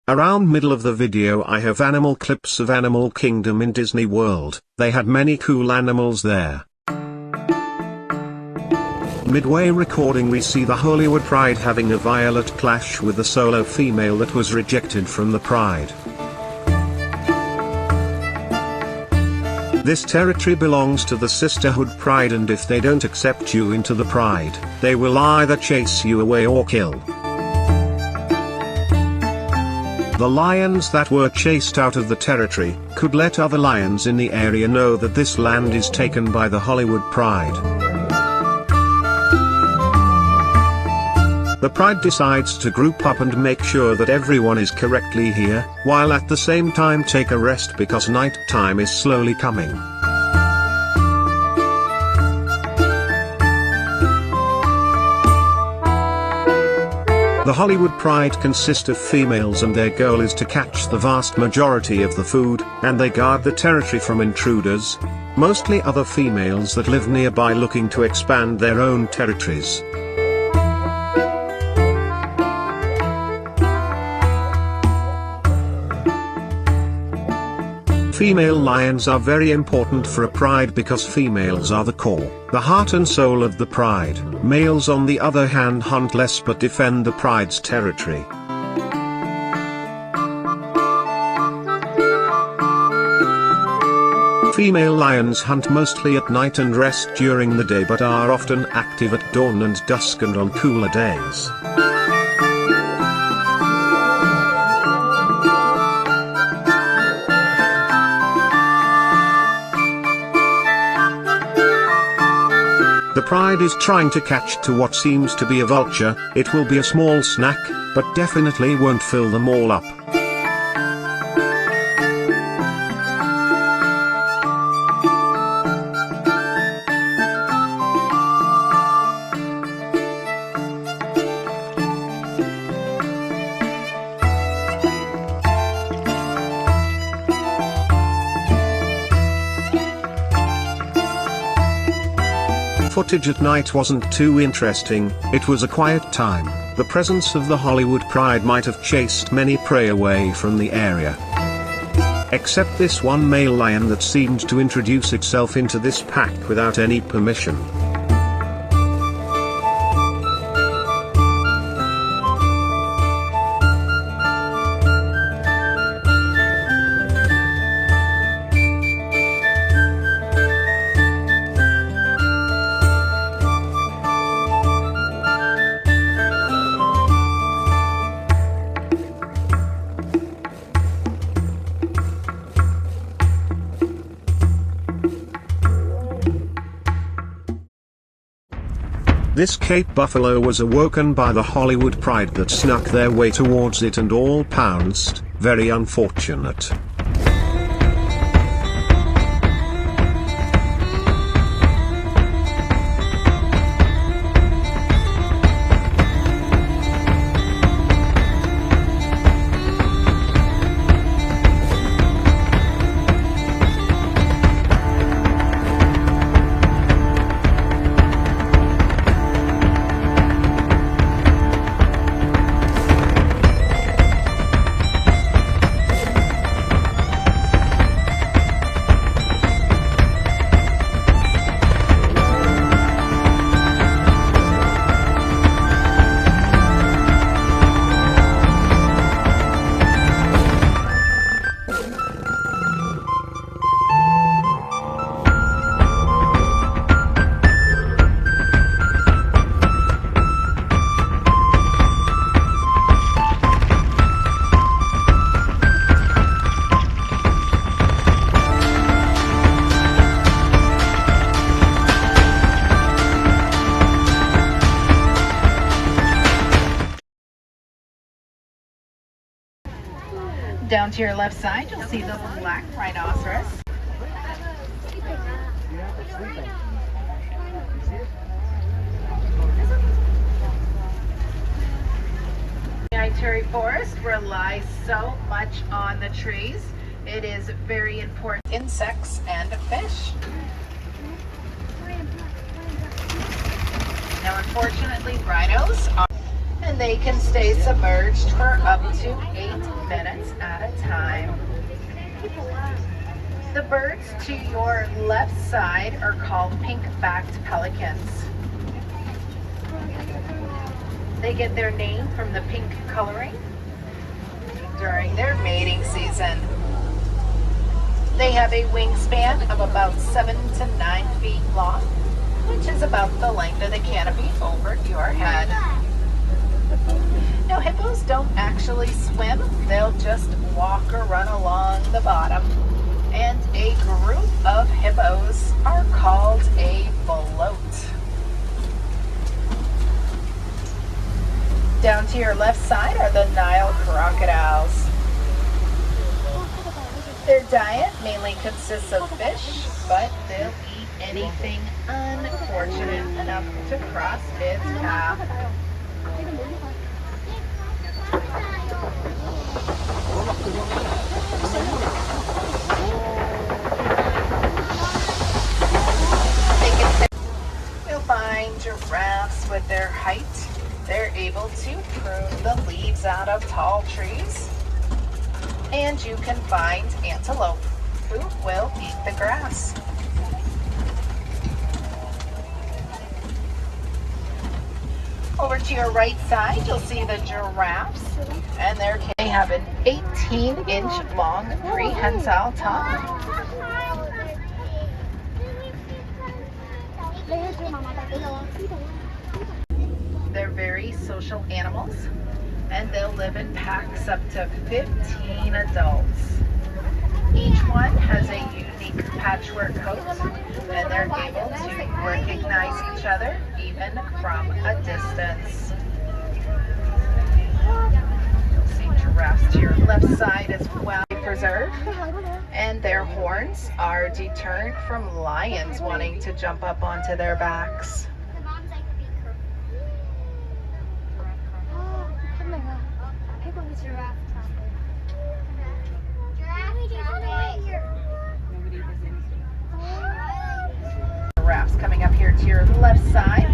Around middle of the video I have animal clips of Animal Kingdom in Disney World. They had many cool animals there. Midway recording we see the Hollywood Pride having a violent clash with the solo female that was rejected from the Pride. This territory belongs to the Sisterhood Pride, and if they don't accept you into the Pride, they will either chase you away or kill. The lions that were chased out of the territory could let other lions in the area know that this land is taken by the Hollywood Pride. The Pride decides to group up and make sure that everyone is correctly here, while at the same time take a rest because night time is slowly coming. The Hollywood Pride consist of females, and their goal is to catch the vast majority of the food, and they guard the territory from intruders, mostly other females that live nearby looking to expand their own territories. Female lions are very important for a pride because females are the core, the heart and soul of the pride. Males on the other hand hunt less but defend the pride's territory. Female lions hunt mostly at night and rest during the day, but are often active at dawn and dusk and on cooler days. The pride is trying to catch to what seems to be a vulture. It will be a small snack, but definitely won't fill them all up. Footage at night wasn't too interesting. It was a quiet time. The presence of the Hollywood Pride might have chased many prey away from the area. Except this one male lion that seemed to introduce itself into this pack without any permission. This Cape buffalo was awoken by the Hollywood Pride that snuck their way towards it and all pounced. Very unfortunate. Down to your left side, you'll see the black rhinoceros. The Terry Forest relies so much on the trees. It is very important. Insects and fish. Now, unfortunately, rhinos are and they can stay submerged for up to 8 minutes at a time. The birds to your left side are called pink-backed pelicans. They get their name from the pink coloring during their mating season. They have a wingspan of about 7 to 9 feet long, which is about the length of the canopy over your head. Now, hippos don't actually swim, they'll just walk or run along the bottom. And a group of hippos are called a float. Down to your left side are the Nile crocodiles. Their diet mainly consists of fish, but they'll eat anything unfortunate enough to cross its path. You'll find giraffes with their height. They're able to prune the leaves out of tall trees. And you can find antelope, who will eat the grass. Over to your right side, you'll see the giraffes, and they have an 18-inch long prehensile tongue. They're very social animals, and they'll live in packs up to 15 adults. Each one has a unique patchwork coat, and they're able to recognize each other even from a distance. You'll see giraffes to your left side as well. Preserve, and their horns are deterrent from lions wanting to jump up onto their backs. Giraffes coming up here to your left side.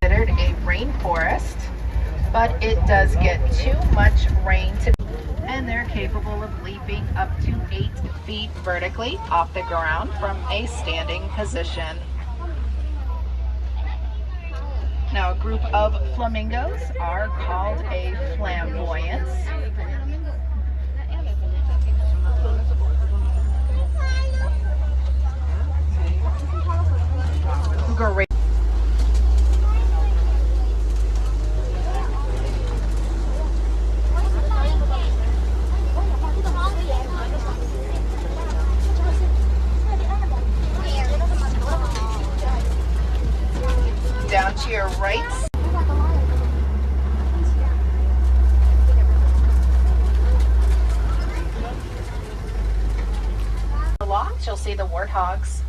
Considered a rainforest, but it does get too much rain to, and they're capable of leaping up to 8 feet vertically off the ground from a standing position. Now, a group of flamingos are called a flamboyance. Great. Down to your right. Along, you'll see the warthogs.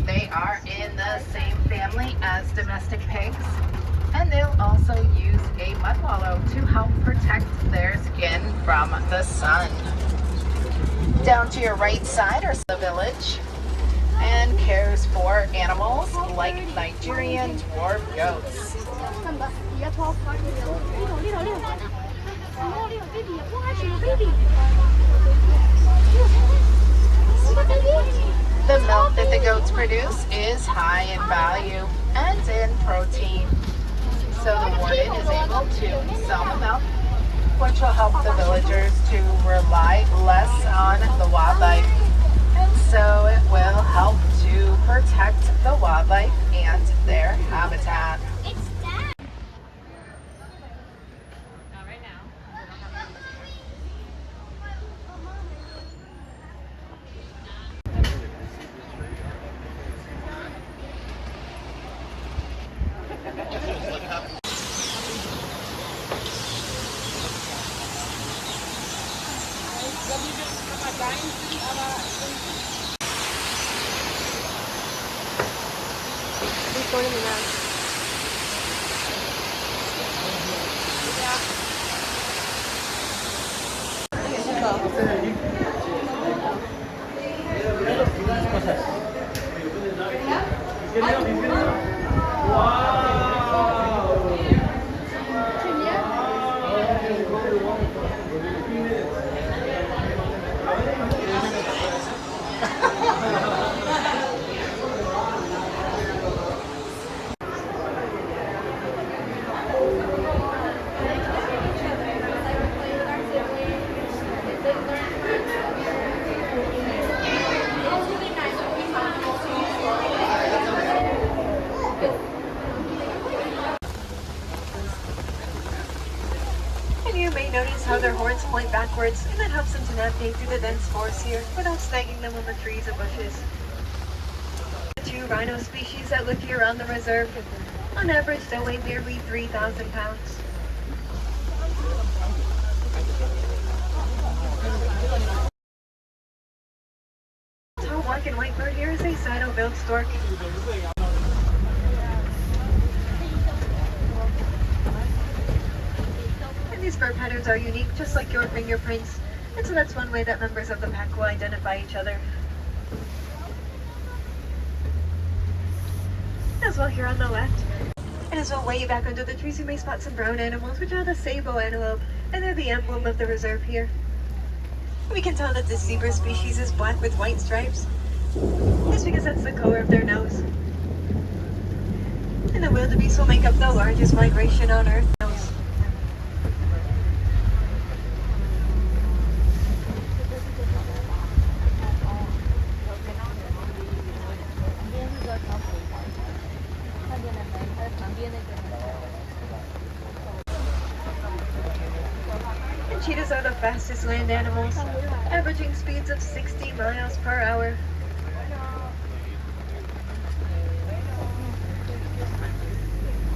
They are in the same family as domestic pigs, and they'll also use a mud wallow to help protect their skin from the sun. Down to your right side are the village, and cares for animals like Nigerian dwarf goats. The milk that the goats produce is high in value and in protein. So the warden is able to sell the milk, which will help the villagers to rely less on the wildlife. And so it will help to protect the wildlife and their habitat. going in the mouth. And you may notice how their horns point backwards, and that helps them to navigate through the dense forest here without snagging them on the trees and bushes. The two rhino species that live here around the reserve, on average they weigh nearly 3,000 pounds. The tall black and white bird here is a saddle-billed stork. These bird patterns are unique, just like your fingerprints, and so that's one way that members of the pack will identify each other. As well, here on the left, and as well way back under the trees, you may spot some brown animals, which are the sable antelope, and they're the emblem of the reserve here. We can tell that this zebra species is black with white stripes. That's because that's the color of their nose. And the wildebeest will make up the largest migration on Earth. And cheetahs are the fastest land animals, averaging speeds of 60 miles per hour.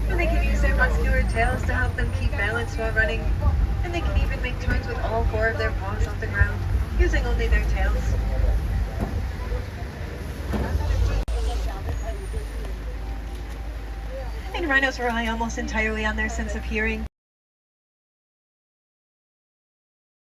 And they can use their muscular tails to help them keep balance while running. And they can even make turns with all four of their paws off the ground, using only their tails. And rhinos rely almost entirely on their sense of hearing.